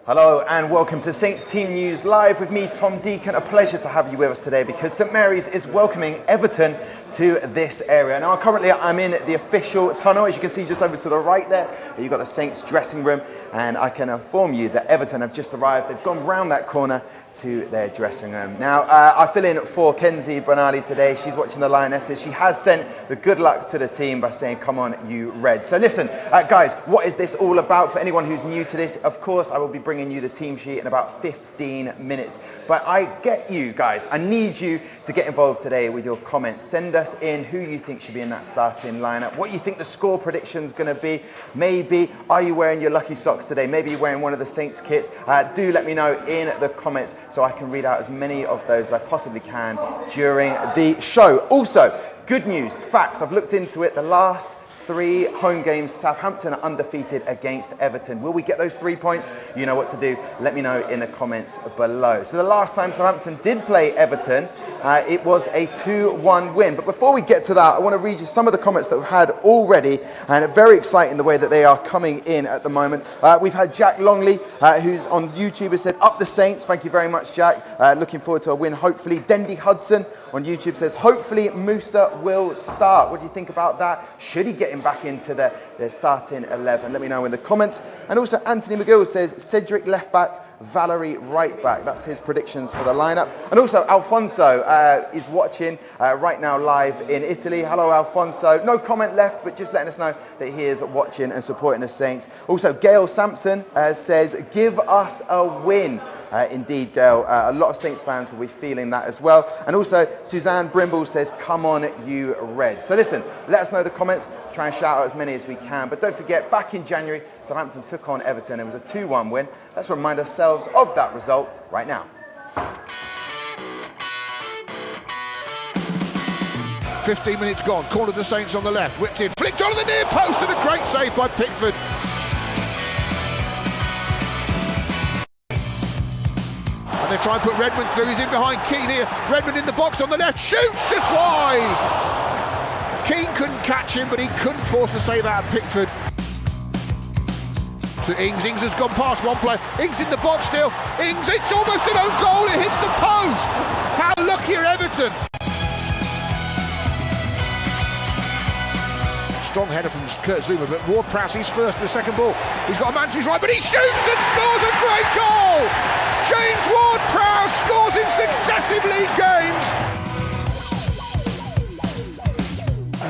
Hello and welcome to Saints Team News Live with me, Tom Deacon. A pleasure to have you with us today because St Mary's is welcoming Everton to this area. Now currently I'm in the official tunnel, as you can see just over to the right there. You've got the Saints dressing room, and I can inform you that Everton have just arrived. They've gone round that corner to their dressing room. Now I fill in for Kenzie Bernardi today. She's watching the Lionesses. She has sent the good luck to the team by saying, come on you Reds. So listen guys, what is this all about? For anyone who's new to this, of course I will be bringing you the team sheet in about 15 minutes. But I get you guys, I need you to get involved today with your comments. Send us in who you think should be in that starting lineup, what you think the score prediction is going to be. Maybe, are you wearing your lucky socks today? Maybe you're wearing one of the Saints kits. Do let me know in the comments so I can read out as many of those as I possibly can during the show. Also, good news, facts, I've looked into it. The last 3 home games, Southampton are undefeated against Everton. Will we get those 3 points? You know what to do. Let me know in the comments below. So the last time Southampton did play Everton, it was a 2-1 win. But before we get to that, I want to read you some of the comments that we've had already, and very exciting the way that they are coming in at the moment. We've had Jack Longley, who's on YouTube, has said, up the Saints. Thank you very much, Jack. Looking forward to a win, hopefully. Dendy Hudson on YouTube says, hopefully Musa will start. What do you think about that? Should he get him back into the starting 11? Let me know in the comments. And also Anthony McGill says Cedric left back, Valerie right back. That's his predictions for the lineup. And also Alfonso is watching right now live in Italy. Hello Alfonso. No comment left, but just letting us know that he is watching and supporting the Saints. Also Gail Sampson says give us a win. Indeed, Gail, a lot of Saints fans will be feeling that as well. And also, Suzanne Brimble says, come on, you Reds. So listen, let us know in the comments. Try and shout out as many as we can. But don't forget, back in January, Southampton took on Everton. It was a 2-1 win. Let's remind ourselves of that result right now. 15 minutes gone. Corner the Saints on the left. Whipped in. Flicked on the near post, and a great save by Pickford. They try and put Redmond through, he's in behind Keane here, Redmond in the box on the left, shoots just wide! Keane couldn't catch him, but he couldn't force the save out of Pickford. To Ings has gone past one player, Ings in the box still, Ings, it's almost an own goal, it hits the post! How lucky are Everton! Strong header from Kurt Zuma, but Ward-Prowse, he's first in the second ball. He's got a man to his right, but he shoots and scores a great goal! James Ward-Prowse scores in successive league games!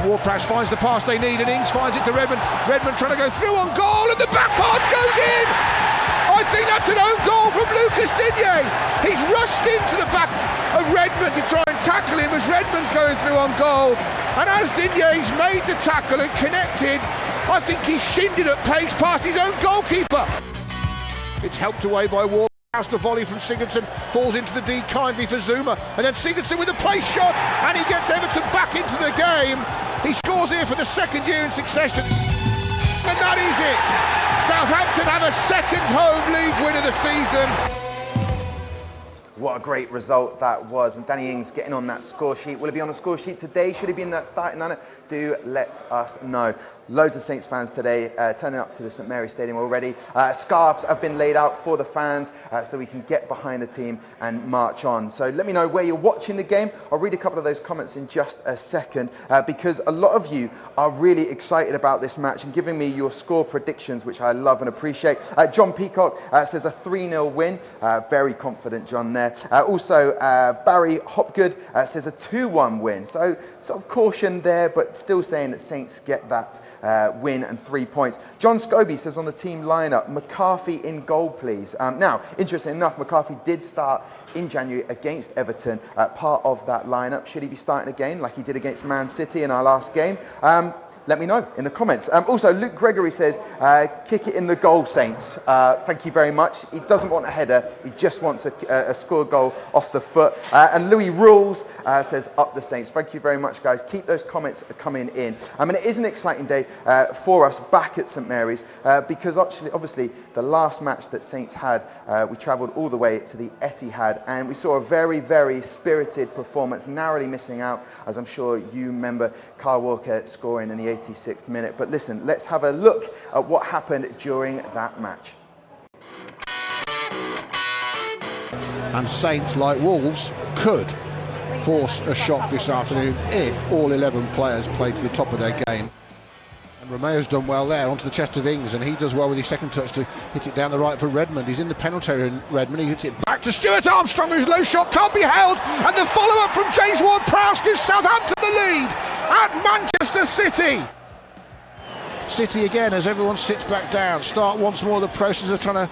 Ward-Prowse finds the pass they need, and Ings finds it to Redmond. Redmond trying to go through on goal, and the back pass goes in! I think that's an own goal from Lucas Digne. He's rushed into the back of Redmond to try and tackle him as Redmond's going through on goal. And as Digne's made the tackle and connected, I think he shinned it at pace past his own goalkeeper. It's helped away by Ward-Prowse. The volley from Sigurdsson falls into the D kindly for Zuma. And then Sigurdsson with a place shot, and he gets Everton back into the game. He scores here for the second year in succession. And that is it. Southampton have a second home league win of the season. What a great result that was. And Danny Ings getting on that score sheet. Will he be on the score sheet today? Should he be in that starting lineup? Do let us know. Loads of Saints fans today turning up to the St Mary's Stadium already. Scarves have been laid out for the fans so we can get behind the team and march on. So let me know where you're watching the game. I'll read a couple of those comments in just a second because a lot of you are really excited about this match and giving me your score predictions, which I love and appreciate. John Peacock says a 3-0 win. Very confident, John, there. Also, Barry Hopgood says a 2-1 win. So sort of caution there, but still saying that Saints get that win and 3 points. John Scobie says on the team lineup, McCarthy in goal, please. Now, interesting enough, McCarthy did start in January against Everton, part of that lineup. Should he be starting again like he did against Man City in our last game? Let me know in the comments. Also, Luke Gregory says, kick it in the goal, Saints. Thank you very much. He doesn't want a header. He just wants a score goal off the foot. And Louis Rules says, up the Saints. Thank you very much, guys. Keep those comments coming in. I mean, it is an exciting day for us back at St Mary's because actually, obviously, the last match that Saints had, we travelled all the way to the Etihad and we saw a very, very spirited performance, narrowly missing out, as I'm sure you remember, Kyle Walker scoring in the 86th minute. But listen, let's have a look at what happened during that match. And Saints, like Wolves, could force a shock this afternoon if all 11 players play to the top of their game. And Romeo's done well there, onto the chest of Ings, and he does well with his second touch to hit it down the right for Redmond. He's in the penalty area in Redmond, he hits it back to Stuart Armstrong, whose low shot can't be held, and the follow-up from James Ward-Prowse gives Southampton the lead at Manchester City. City again, as everyone sits back down, start once more the process of trying to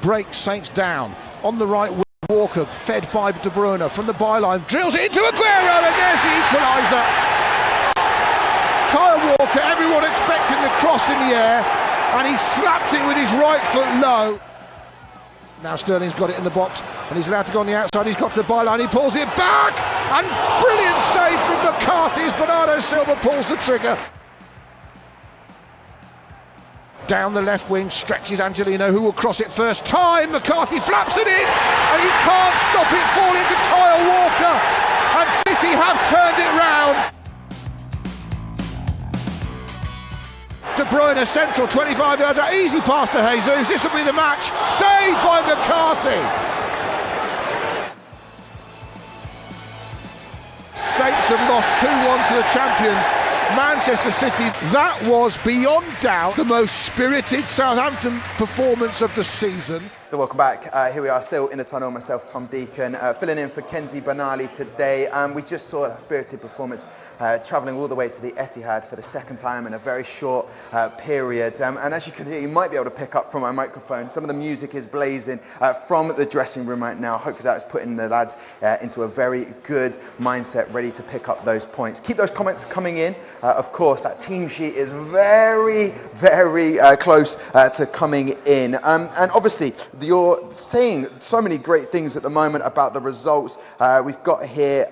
break Saints down. On the right wing, Walker, fed by De Bruyne from the byline, drills it into Aguero, and there's the equaliser. Kyle Walker, everyone expecting the cross in the air, and he slapped it with his right foot low. Now Sterling's got it in the box, and he's allowed to go on the outside. He's got to the byline, he pulls it back, and brilliant save from McCarthy as Bernardo Silva pulls the trigger. Down the left wing, stretches Angelino, who will cross it first time. McCarthy flaps it in, and he can't stop it falling to Kyle Walker, and City have turned it round. De Bruyne central, 25 yards out, easy pass to Jesus. This will be the match. Saved by McCarthy. Saints have lost 2-1 to the champions, Manchester City. That was beyond doubt the most spirited Southampton performance of the season. So welcome back. Here we are still in the tunnel, myself, Tom Deacon, filling in for Kenzie Bernali today. We just saw a spirited performance travelling all the way to the Etihad for the second time in a very short period. And as you can hear, you might be able to pick up from my microphone, some of the music is blazing from the dressing room right now. Hopefully that is putting the lads into a very good mindset, ready to pick up those points. Keep those comments coming in. Of course, that team sheet is very, very close to coming in. And obviously, you're saying so many great things at the moment about the results. We've got here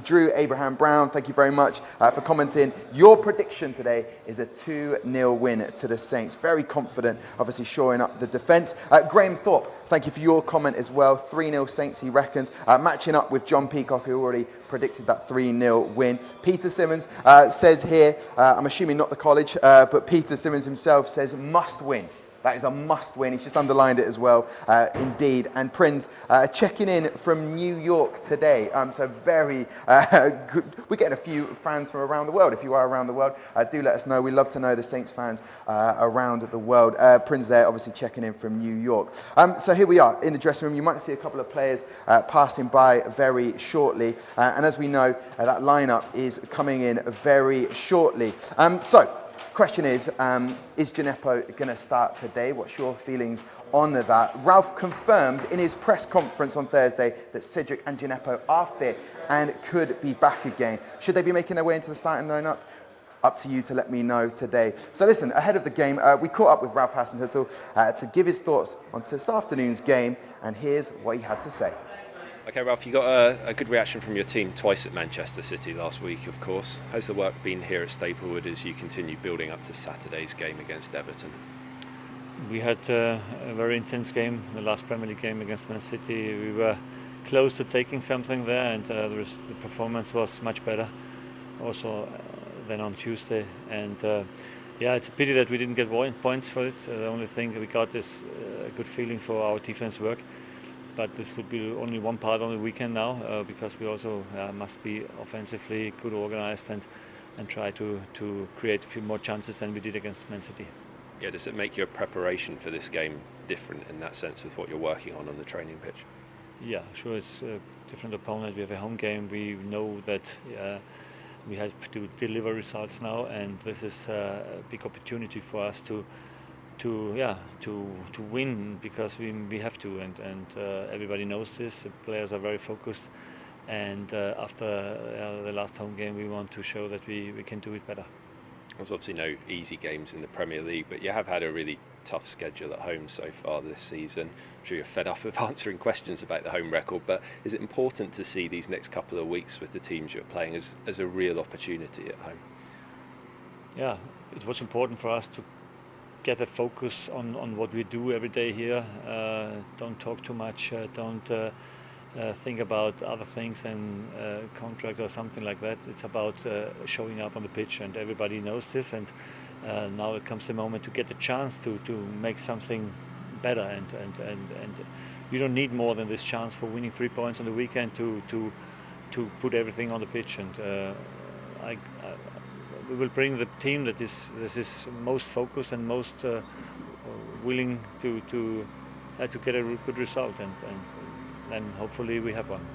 Drew Abraham Brown, thank you very much for commenting. Your prediction today is a 2-0 win to the Saints. Very confident, obviously shoring up the defence. Graham Thorpe, thank you for your comment as well. 3-0 Saints, he reckons. Matching up with John Peacock, who already predicted that 3-0 win. Peter Simmons says here, I'm assuming not the college, but Peter Simmons himself says must win. That is a must win. He's just underlined it as well, indeed. And Prince checking in from New York today. So very good. We're getting a few fans from around the world. If you are around the world, do let us know. We love to know the Saints fans around the world. Prince there, obviously checking in from New York. So here we are in the dressing room. You might see a couple of players passing by very shortly. And as we know, that lineup is coming in very shortly. Question is Djenepo going to start today? What's your feelings on that? Ralph confirmed in his press conference on Thursday that Cedric and Djenepo are fit and could be back again. Should they be making their way into the starting lineup? Up to you to let me know today. So listen, ahead of the game, we caught up with Ralph Hasenhüttl to give his thoughts on this afternoon's game, and here's what he had to say. Okay, Ralph, you got a good reaction from your team twice at Manchester City last week, of course. How's the work been here at Staplewood as you continue building up to Saturday's game against Everton? We had a very intense game, the last Premier League game against Man City. We were close to taking something there, and the performance was much better also than on Tuesday. And yeah, it's a pity that we didn't get points for it. The only thing we got is a good feeling for our defense work. But this would be only one part on the weekend now, because we also must be offensively good organised and try to create a few more chances than we did against Man City. Yeah, does it make your preparation for this game different in that sense with what you're working on the training pitch? Yeah, sure, it's a different opponent. We have a home game. We know that we have to deliver results now, and this is a big opportunity for us to win, because we have to, and everybody knows this. The players are very focused, and after the last home game we want to show that we can do it better. There's obviously no easy games in the Premier League, but you have had a really tough schedule at home so far this season. I'm sure you're fed up of answering questions about the home record, but is it important to see these next couple of weeks with the teams you're playing as a real opportunity at home? Yeah, it was important for us to get a focus on what we do every day here. Don't talk too much, don't think about other things and contract or something like that. It's about showing up on the pitch, and everybody knows this, and now it comes the moment to get the chance to make something better, and you don't need more than this chance for winning 3 points on the weekend to put everything on the pitch. And we will bring the team that is most focused and most willing to get a good result, and hopefully we have one.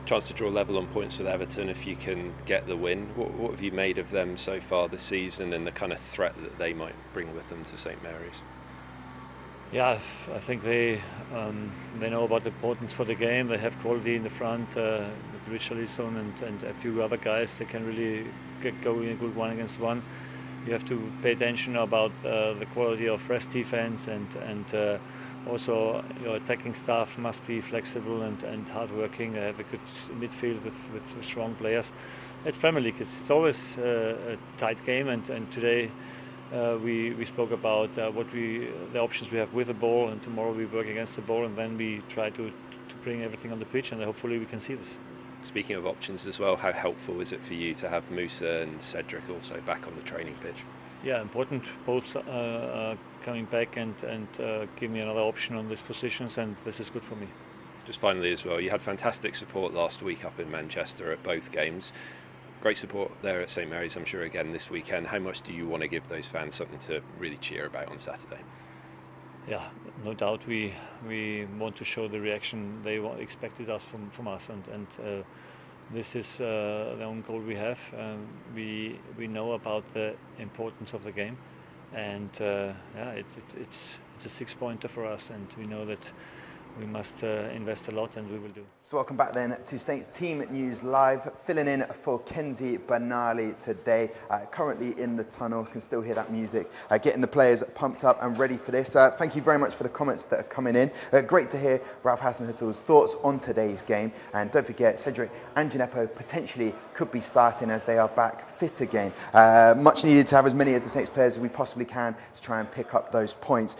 Chance to draw level on points with Everton if you can get the win. What have you made of them so far this season, and the kind of threat that they might bring with them to St Mary's? Yeah, I think they know about the importance for the game. They have quality in the front, with Richarlison and a few other guys. They can really get going a good 1-against-1. You have to pay attention about the quality of rest defense, and also your attacking staff must be flexible and hardworking. They have a good midfield with strong players. It's Premier League. It's always a tight game, and today we spoke about the options we have with the ball, and tomorrow we work against the ball, and then we try to bring everything on the pitch, and hopefully we can see this. Speaking of options as well, how helpful is it for you to have Musa and Cedric also back on the training pitch? Yeah, important. Both coming back and give me another option on these positions, and this is good for me. Just finally as well, you had fantastic support last week up in Manchester at both games. Great support there at St Mary's, I'm sure, again this weekend. How much do you want to give those fans something to really cheer about on Saturday? Yeah, no doubt we want to show the reaction they expected us from us, and this is the own goal we have. We know about the importance of the game, and it's a 6-pointer for us, and we know that we must invest a lot, and we will do. So welcome back then to Saints Team News Live. Filling in for Kenzie Benali today, currently in the tunnel. Can still hear that music, getting the players pumped up and ready for this. Thank you very much for the comments that are coming in. Great to hear Ralph Hasenhüttl's thoughts on today's game. And don't forget, Cedric and Gineppo potentially could be starting as they are back fit again. Much needed to have as many of the Saints players as we possibly can to try and pick up those points.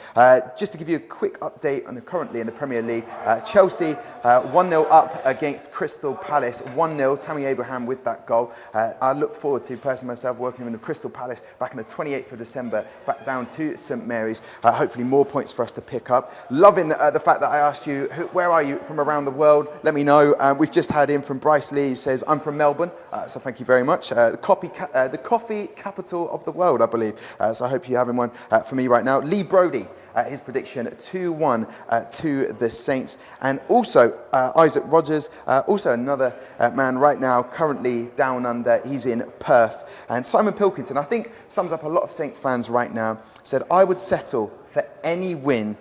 Just to give you a quick update on currently in the Premier League, Chelsea 1-0 up against Crystal Palace, 1-0. Tammy Abraham with that goal. I look forward to, personally myself, working with Crystal Palace back on the 28th of December, back down to St Mary's. Hopefully more points for us to pick up. Loving the fact that I asked you, where are you from around the world? Let me know. We've just had in from Bryce Lee, who says, I'm from Melbourne, so thank you very much. The coffee capital of the world, I believe. So I hope you're having one for me right now. Lee Brody, his prediction 2-1 to the Saints. And also Isaac Rogers, also another man right now currently down under. He's in Perth. And Simon Pilkington, I think, sums up a lot of Saints fans right now. Said, I would settle for any win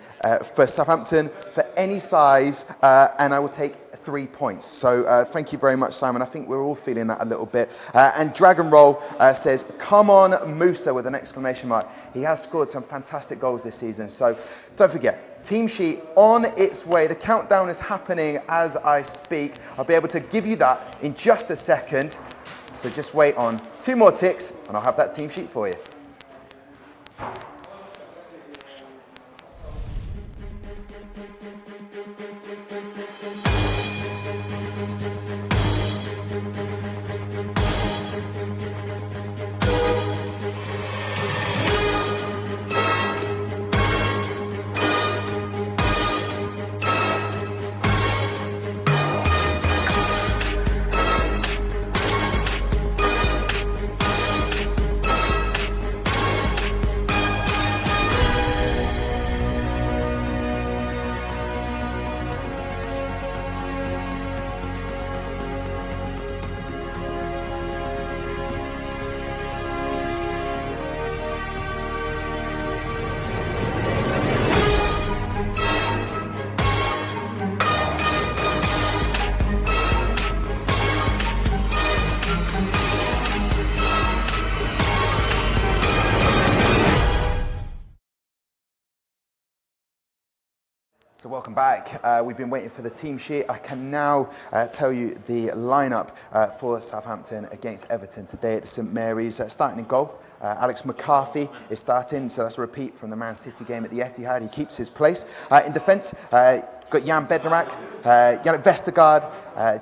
for Southampton, for any size, and I will take 3 points. So thank you very much, Simon. I think we're all feeling that a little bit. And Dragon Roll says, come on, Musa, with an exclamation mark. He has scored some fantastic goals this season. So don't forget, team sheet on its way. The countdown is happening as I speak. I'll be able to give you that in just a second. So just wait on 2 more ticks and I'll have that team sheet for you. So welcome back. We've been waiting for the team sheet. I can now tell you the lineup for Southampton against Everton today at St Mary's. Starting in goal, Alex McCarthy is starting, so that's a repeat from the Man City game at the Etihad. He keeps his place. In defence, got Jan Bednarak, Yannick Vestergaard,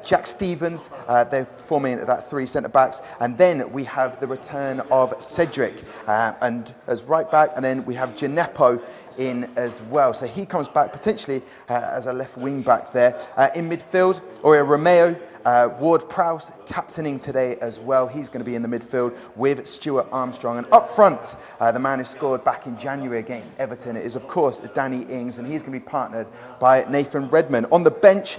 Jack Stevens, they're forming that 3 centre-backs. And then we have the return of Cedric and as right back, and then we have Gineppo in as well. So he comes back potentially as a left wing back there. In midfield, Romeo, Ward-Prowse captaining today as well. He's going to be in the midfield with Stuart Armstrong. And up front, the man who scored back in January against Everton is, of course, Danny Ings, and he's going to be partnered by Nathan Redmond. On the bench,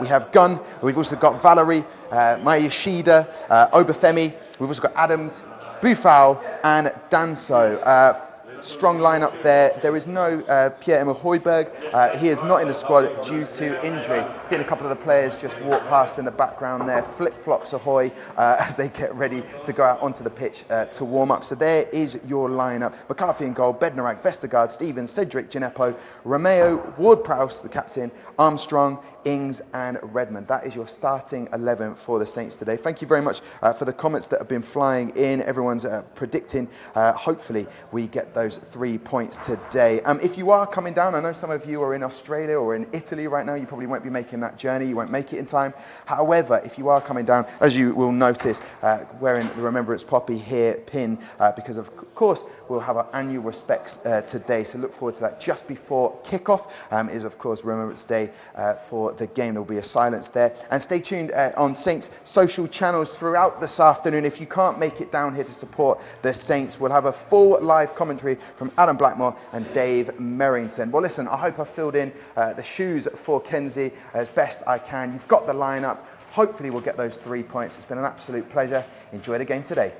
we have Gunn. We've also got Valerie, Mayashida, Obafemi. We've also got Adams, Bufal, and Danso. Strong lineup there. There is no Pierre-Emile Højbjerg. He is not in the squad due to injury. Seeing a couple of the players just walk past in the background there, flip-flops ahoy, as they get ready to go out onto the pitch to warm up. So there is your lineup. McCarthy in goal, Bednarak, Vestergaard, Stevens, Cedric, Gineppo, Romeo, Ward-Prowse, the captain, Armstrong, Ings and Redmond. That is your starting 11 for the Saints today. Thank you very much for the comments that have been flying in. Everyone's predicting, hopefully, we get those 3 points today. If you are coming down, I know some of you are in Australia or in Italy right now. You probably won't be making that journey. You won't make it in time. However, if you are coming down, as you will notice, wearing the Remembrance Poppy here pin, because of course we'll have our annual respects today. So look forward to that. Just before kickoff is of course Remembrance Day for the game. There will be a silence there. And stay tuned on Saints social channels throughout this afternoon. If you can't make it down here to support the Saints, we'll have a full live commentary from Adam Blackmore and Dave Merrington. Well, listen, I hope I filled in the shoes for Kenzie as best I can. You've got the lineup. Hopefully we'll get those 3 points. It's been an absolute pleasure. Enjoy the game today.